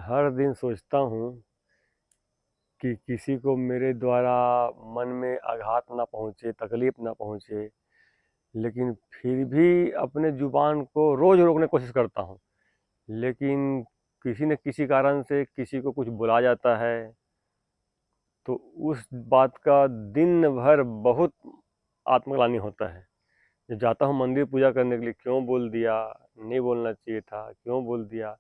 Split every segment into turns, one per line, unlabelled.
हर दिन सोचता हूँ कि किसी को मेरे द्वारा मन में आघात ना पहुँचे, तकलीफ़ ना पहुँचे, लेकिन फिर भी अपने ज़ुबान को रोज़ रोकने की कोशिश करता हूँ। लेकिन किसी न किसी कारण से किसी को कुछ बुला जाता है, तो उस बात का दिन भर बहुत आत्मग्लानि होता है। जब जाता हूँ मंदिर पूजा करने के लिए, क्यों बोल दिया, नहीं बोलना चाहिए था, क्यों बोल दिया।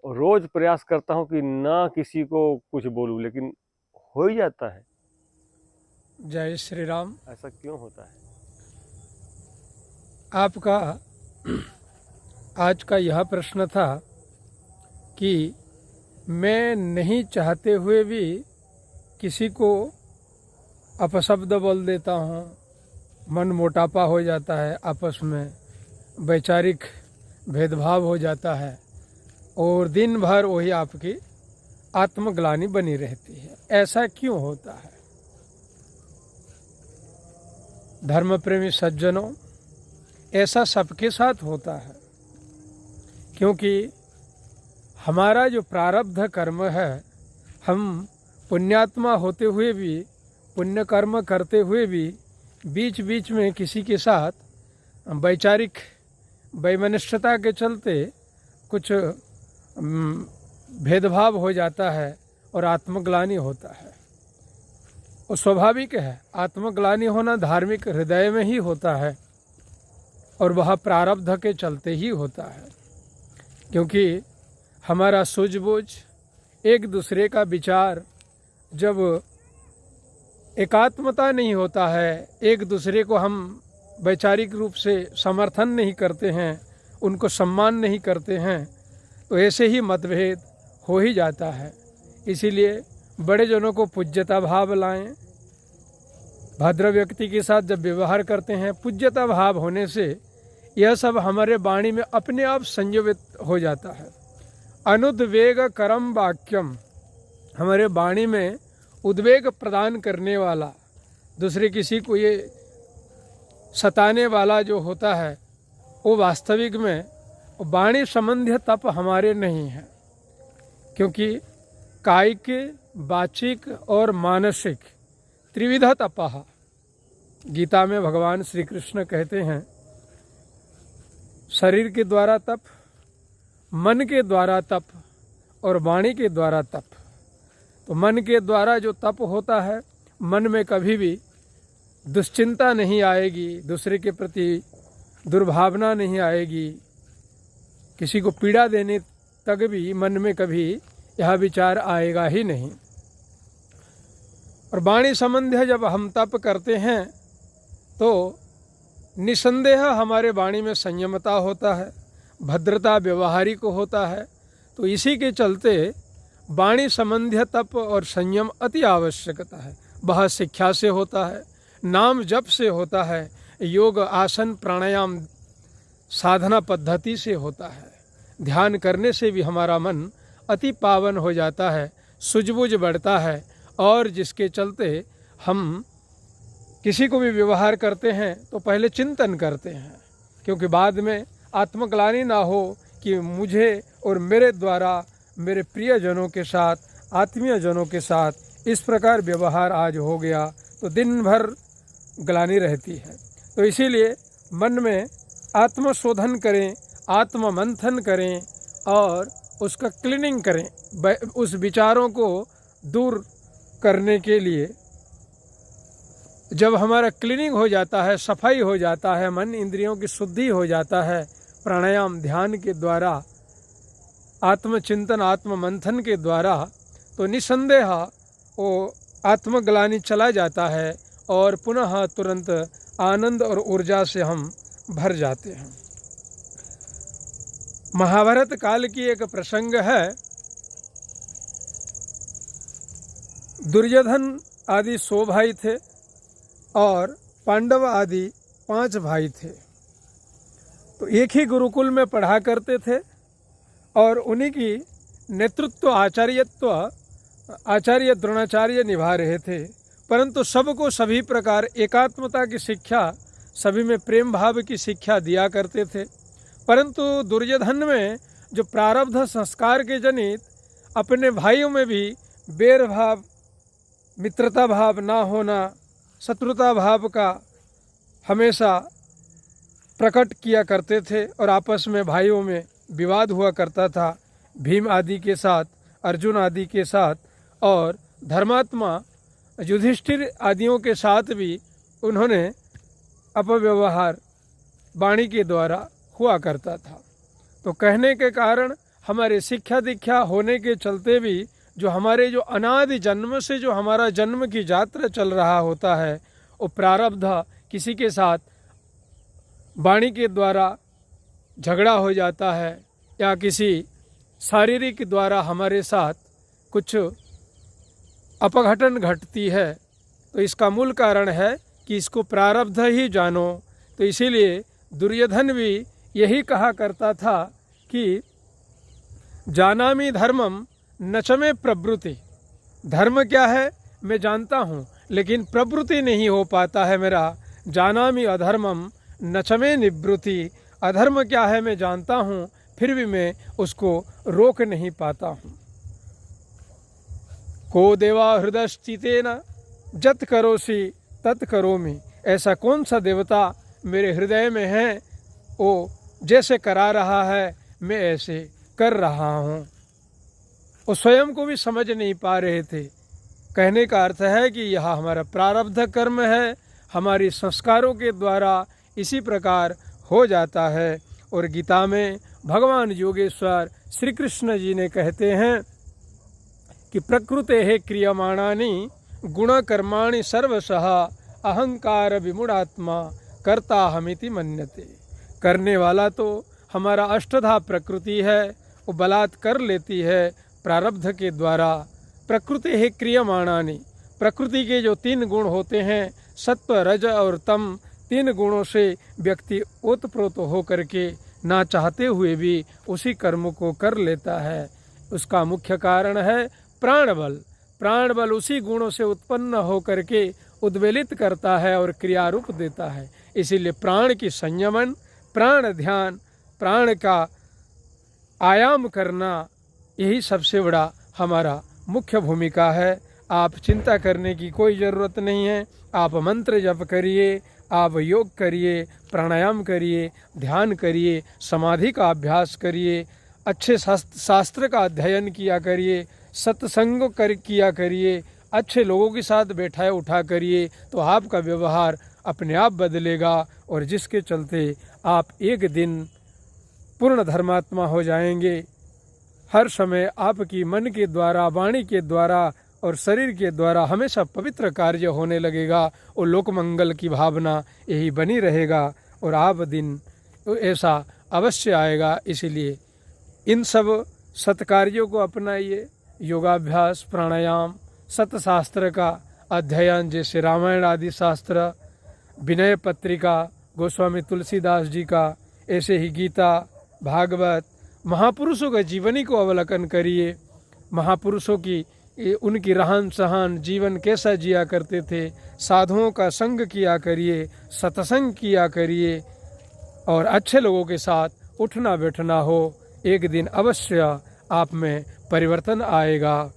और रोज़ प्रयास करता हूँ कि ना किसी को कुछ बोलूँ, लेकिन हो ही जाता है।
जय श्री राम।
ऐसा क्यों होता है?
आपका आज का यह प्रश्न था कि मैं नहीं चाहते हुए भी किसी को अपशब्द बोल देता हूँ, मन मोटापा हो जाता है, आपस में वैचारिक भेदभाव हो जाता है और दिन भर वही आपकी आत्मग्लानि बनी रहती है। ऐसा क्यों होता है? धर्म प्रेमी सज्जनों, ऐसा सबके साथ होता है, क्योंकि हमारा जो प्रारब्ध कर्म है, हम पुण्यात्मा होते हुए भी, पुण्य कर्म करते हुए भी बीच बीच में किसी के साथ वैचारिक वैमनस्यता के चलते कुछ भेदभाव हो जाता है और आत्मग्लानि होता है। वो स्वाभाविक है। आत्मग्लानि होना धार्मिक हृदय में ही होता है और वह प्रारब्ध के चलते ही होता है, क्योंकि हमारा सूझबूझ, एक दूसरे का विचार जब एकात्मता नहीं होता है, एक दूसरे को हम वैचारिक रूप से समर्थन नहीं करते हैं, उनको सम्मान नहीं करते हैं, तो ऐसे ही मतभेद हो ही जाता है। इसीलिए बड़े जनों को पूज्यता भाव लाएं। भद्र व्यक्ति के साथ जब व्यवहार करते हैं, पूज्यता भाव होने से यह सब हमारे वाणी में अपने आप संयोजित हो जाता है। अनुद्वेग करम वाक्यम, हमारे वाणी में उद्वेग प्रदान करने वाला, दूसरे किसी को ये सताने वाला जो होता है, वो वास्तविक में वाणी संबंधी तप हमारे नहीं है, क्योंकि कायिक, वाचिक और मानसिक त्रिविधा तपः। गीता में भगवान श्री कृष्ण कहते हैं, शरीर के द्वारा तप, मन के द्वारा तप और वाणी के द्वारा तप। तो मन के द्वारा जो तप होता है, मन में कभी भी दुश्चिंता नहीं आएगी, दूसरे के प्रति दुर्भावना नहीं आएगी, किसी को पीड़ा देने तक भी मन में कभी यह विचार आएगा ही नहीं। और वाणी संबंधी जब हम तप करते हैं तो निसंदेह हमारे वाणी में संयमता होता है, भद्रता व्यवहारिक होता है। तो इसी के चलते वाणी संबंधी तप और संयम अति आवश्यकता है। वह शिक्षा से होता है, नाम जप से होता है, योग आसन प्राणायाम साधना पद्धति से होता है। ध्यान करने से भी हमारा मन अति पावन हो जाता है, सूझबूझ बढ़ता है, और जिसके चलते हम किसी को भी व्यवहार करते हैं तो पहले चिंतन करते हैं, क्योंकि बाद में आत्मग्लानि ना हो कि मुझे और मेरे द्वारा मेरे प्रियजनों के साथ, आत्मीय जनों के साथ इस प्रकार व्यवहार आज हो गया, तो दिन भर ग्लानि रहती है। तो इसीलिए मन में आत्मशोधन करें, आत्ममंथन करें और उसका क्लीनिंग करें। उस विचारों को दूर करने के लिए जब हमारा क्लीनिंग हो जाता है, सफाई हो जाता है, मन इंद्रियों की शुद्धि हो जाता है, प्राणायाम ध्यान के द्वारा, आत्मचिंतन आत्ममंथन के द्वारा, तो निसंदेह वो आत्मग्लानि चला जाता है और पुनः तुरंत आनंद और ऊर्जा से हम भर जाते हैं। महाभारत काल की एक प्रसंग है। दुर्योधन आदि 100 भाई थे और पांडव आदि 5 भाई थे। तो एक ही गुरुकुल में पढ़ा करते थे और उन्हीं की नेतृत्व आचार्यत्व आचार्य द्रोणाचार्य निभा रहे थे। परंतु सबको सभी प्रकार एकात्मता की शिक्षा, सभी में प्रेम भाव की शिक्षा दिया करते थे। परंतु दुर्योधन में जो प्रारब्ध संस्कार के जनित अपने भाइयों में भी बैर भाव, मित्रता भाव ना होना, शत्रुता भाव का हमेशा प्रकट किया करते थे और आपस में भाइयों में विवाद हुआ करता था, भीम आदि के साथ, अर्जुन आदि के साथ, और धर्मात्मा युधिष्ठिर आदियों के साथ भी उन्होंने अपव्यवहार वाणी के द्वारा हुआ करता था। तो कहने के कारण हमारे शिक्षा दीक्षा होने के चलते भी जो हमारे जो अनादि जन्म से जो हमारा जन्म की यात्रा चल रहा होता है, वो प्रारब्ध किसी के साथ वाणी के द्वारा झगड़ा हो जाता है या किसी शारीरिक द्वारा हमारे साथ कुछ अपघटन घटती है, तो इसका मूल कारण है कि इसको प्रारब्ध ही जानो। तो इसीलिए दुर्योधन भी यही कहा करता था कि जानामि धर्मम न च मे प्रवृत्ति। धर्म क्या है मैं जानता हूँ, लेकिन प्रवृत्ति नहीं हो पाता है मेरा। जानामि अधर्मम न च मे निवृत्ति। अधर्म क्या है मैं जानता हूँ, फिर भी मैं उसको रोक नहीं पाता हूँ। को देवा हृदयस्थितेन जत करोसि तत् करोमि। ऐसा कौन सा देवता मेरे हृदय में है, वो जैसे करा रहा है मैं ऐसे कर रहा हूँ। वो स्वयं को भी समझ नहीं पा रहे थे। कहने का अर्थ है कि यह हमारा प्रारब्ध कर्म है, हमारी संस्कारों के द्वारा इसी प्रकार हो जाता है। और गीता में भगवान योगेश्वर श्री कृष्ण जी ने कहते हैं कि प्रकृतेः क्रियमाणानि गुणकर्माणि सर्वशः अहंकार विमूढ़ात्मा कर्ता हमिति मन्यते। करने वाला तो हमारा अष्टधा प्रकृति है, वो बलात् कर लेती है प्रारब्ध के द्वारा। प्रकृतेः क्रियमाणानि, प्रकृति के जो 3 गुण होते हैं, सत्व रज और तम, 3 गुणों से व्यक्ति ओतप्रोत होकर के ना चाहते हुए भी उसी कर्म को कर लेता है। उसका मुख्य कारण है प्राण बल। प्राण बल उसी गुणों से उत्पन्न होकर के उद्वेलित करता है और क्रिया रूप देता है। इसीलिए प्राण की संयमन, प्राण ध्यान, प्राण का आयाम करना, यही सबसे बड़ा हमारा मुख्य भूमिका है। आप चिंता करने की कोई ज़रूरत नहीं है। आप मंत्र जप करिए, आप योग करिए, प्राणायाम करिए, ध्यान करिए, समाधि का अभ्यास करिए, अच्छे शास्त्र का अध्ययन किया करिए, सत्संग किया करिए, अच्छे लोगों के साथ बैठा उठा करिए, तो आपका व्यवहार अपने आप बदलेगा और जिसके चलते आप एक दिन पूर्ण धर्मात्मा हो जाएंगे। हर समय आपकी मन के द्वारा, वाणी के द्वारा और शरीर के द्वारा हमेशा पवित्र कार्य होने लगेगा और लोक मंगल की भावना यही बनी रहेगा और आप दिन ऐसा अवश्य आएगा। इसलिए इन सब सत्कार्यों को अपनाइए। योगाभ्यास, प्राणायाम, सतशास्त्र का अध्ययन, जैसे रामायण आदि शास्त्र, विनय पत्रिका गोस्वामी तुलसीदास जी का, ऐसे ही गीता, भागवत, महापुरुषों का जीवनी को अवलोकन करिए। महापुरुषों की उनकी रहन सहन, जीवन कैसा जिया करते थे, साधुओं का संग किया करिए, सत्संग किया करिए और अच्छे लोगों के साथ उठना बैठना हो। एक दिन अवश्य आप में परिवर्तन आएगा।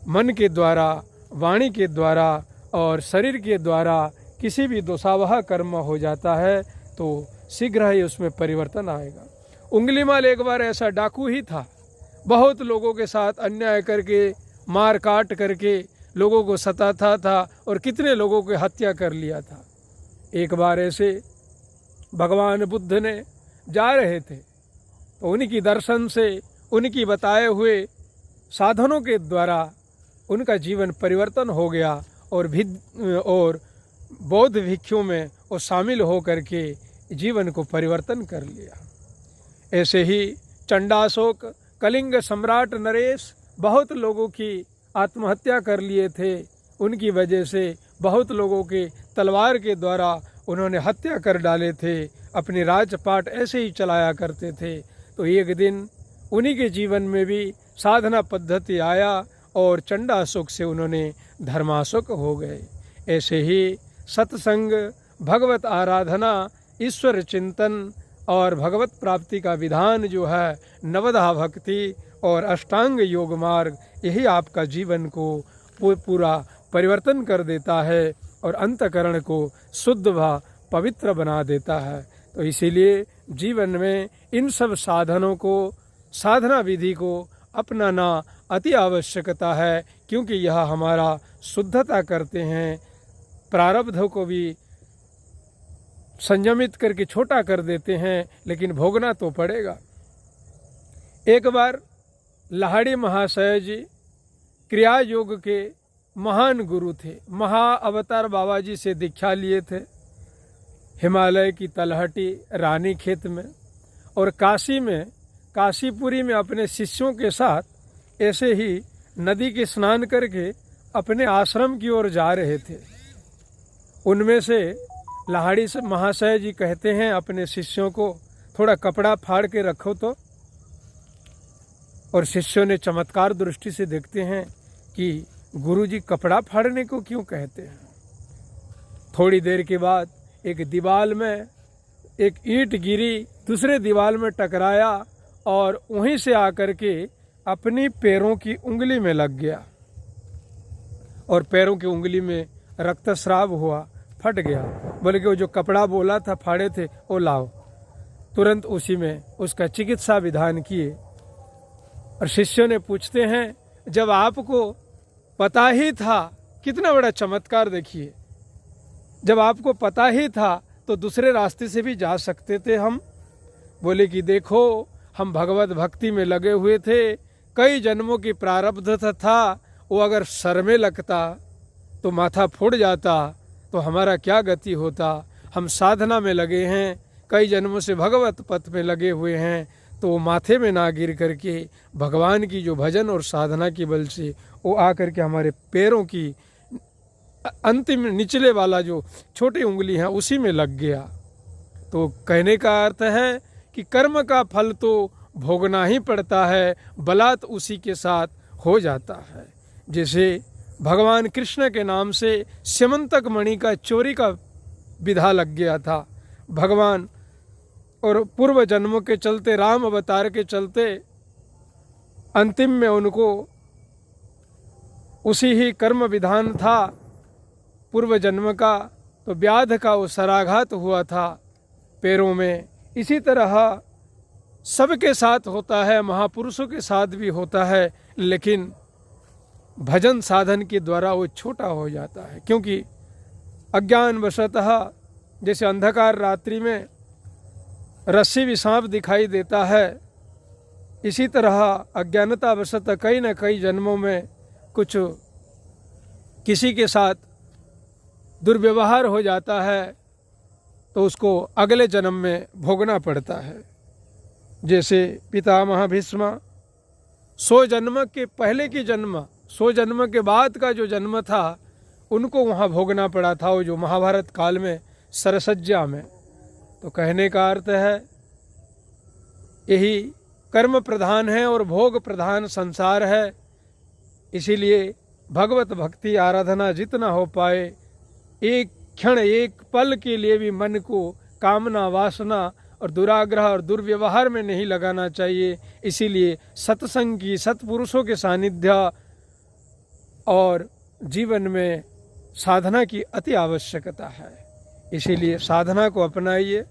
मन के द्वारा, वाणी के द्वारा और शरीर के द्वारा किसी भी दोषावह कर्म हो जाता है तो शीघ्र ही उसमें परिवर्तन आएगा। उंगलीमाल एक बार ऐसा डाकू ही था, बहुत लोगों के साथ अन्याय करके, मार काट करके लोगों को सताता था और कितने लोगों की हत्या कर लिया था। एक बार ऐसे भगवान बुद्ध ने जा रहे थे तो उनकी दर्शन से, उनकी बताए हुए साधनों के द्वारा उनका जीवन परिवर्तन हो गया और बौद्ध भिक्षुओं में वो शामिल हो करके जीवन को परिवर्तन कर लिया। ऐसे ही चंडाशोक, कलिंग सम्राट नरेश बहुत लोगों की आत्महत्या कर लिए थे। उनकी वजह से बहुत लोगों के तलवार के द्वारा उन्होंने हत्या कर डाले थे। अपने राजपाट ऐसे ही चलाया करते थे। तो एक दिन उन्हीं के जीवन में भी साधना पद्धति आया और चंडाशोक से उन्होंने धर्माशोक हो गए। ऐसे ही सत्संग, भगवत आराधना, ईश्वर चिंतन और भगवत प्राप्ति का विधान जो है, नवधा भक्ति और अष्टांग योग मार्ग यही आपका जीवन को पूरा परिवर्तन कर देता है और अंतःकरण को शुद्ध व पवित्र बना देता है। तो इसीलिए जीवन में इन सब साधनों को, साधना विधि को अपनाना अति आवश्यकता है, क्योंकि यह हमारा शुद्धता करते हैं, प्रारब्ध को भी संयमित करके छोटा कर देते हैं, लेकिन भोगना तो पड़ेगा। एक बार लाहिड़ी महाशय जी क्रिया योग के महान गुरु थे, महाअवतार बाबा जी से दीक्षा लिए थे हिमालय की तलहटी रानी खेत में, और काशी में, काशीपुरी में अपने शिष्यों के साथ ऐसे ही नदी के स्नान करके अपने आश्रम की ओर जा रहे थे। उनमें से लाहिड़ी महाशय जी कहते हैं अपने शिष्यों को, थोड़ा कपड़ा फाड़ के रखो तो। और शिष्यों ने चमत्कार दृष्टि से देखते हैं कि गुरुजी कपड़ा फाड़ने को क्यों कहते हैं। थोड़ी देर के बाद एक दीवार में एक ईंट गिरी, दूसरे दीवार में टकराया और वहीं से आकर के अपनी पैरों की उंगली में लग गया और पैरों की उंगली में रक्तस्राव हुआ, फट गया। बोले कि वो जो कपड़ा बोला था फाड़े थे वो लाओ। तुरंत उसी में उसका चिकित्सा विधान किए। और शिष्यों ने पूछते हैं, जब आपको पता ही था, कितना बड़ा चमत्कार देखिए, जब आपको पता ही था तो दूसरे रास्ते से भी जा सकते थे हम। बोले कि देखो, हम भगवत भक्ति में लगे हुए थे, कई जन्मों की प्रारब्ध था, वो अगर सर में लगता तो माथा फूट जाता तो हमारा क्या गति होता। हम साधना में लगे हैं, कई जन्मों से भगवत पथ में लगे हुए हैं, तो वो माथे में ना गिर करके भगवान की जो भजन और साधना की बल से वो आकर के हमारे पैरों की अंतिम निचले वाला जो छोटी उंगली है उसी में लग गया। तो कहने का अर्थ है कि कर्म का फल तो भोगना ही पड़ता है, बलात् उसी के साथ हो जाता है। जैसे भगवान कृष्ण के नाम से स्यमंतक मणि का चोरी का विधा लग गया था। भगवान और पूर्व जन्मों के चलते, राम अवतार के चलते अंतिम में उनको उसी ही कर्म विधान था पूर्व जन्म का, तो व्याध का वो सराघात हुआ था पैरों में। इसी तरह सबके साथ होता है, महापुरुषों के साथ भी होता है, लेकिन भजन साधन के द्वारा वो छोटा हो जाता है। क्योंकि अज्ञान वशतः, जैसे अंधकार रात्रि में रस्सी भी सांप दिखाई देता है, इसी तरह अज्ञानता वशतः कई न कई जन्मों में कुछ किसी के साथ दुर्व्यवहार हो जाता है, तो उसको अगले जन्म में भोगना पड़ता है। जैसे पितामह भीष्म 100 जन्म के पहले की जन्म, 100 जन्म के बाद का जो जन्म था उनको वहाँ भोगना पड़ा था, वो जो महाभारत काल में सरसज्जा में। तो कहने का अर्थ है यही कर्म प्रधान है और भोग प्रधान संसार है। इसीलिए भगवत भक्ति आराधना जितना हो पाए, एक क्षण एक पल के लिए भी मन को कामना, वासना और दुराग्रह और दुर्व्यवहार में नहीं लगाना चाहिए। इसीलिए सत्संग की, सत्पुरुषों के सानिध्य और जीवन में साधना की अति आवश्यकता है। इसीलिए साधना को अपनाइए,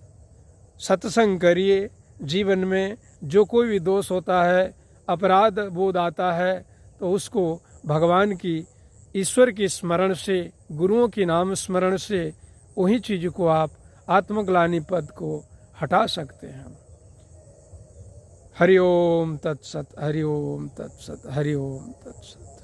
सत्संग करिए। जीवन में जो कोई भी दोष होता है, अपराध बोध आता है, तो उसको भगवान की, ईश्वर की स्मरण से, गुरुओं की नाम स्मरण से वही चीज़ को आप आत्मग्लानि पद को हटा सकते हैं। हरि ओम तत्सत, हरि ओम तत्सत, हरि ओम तत्सत।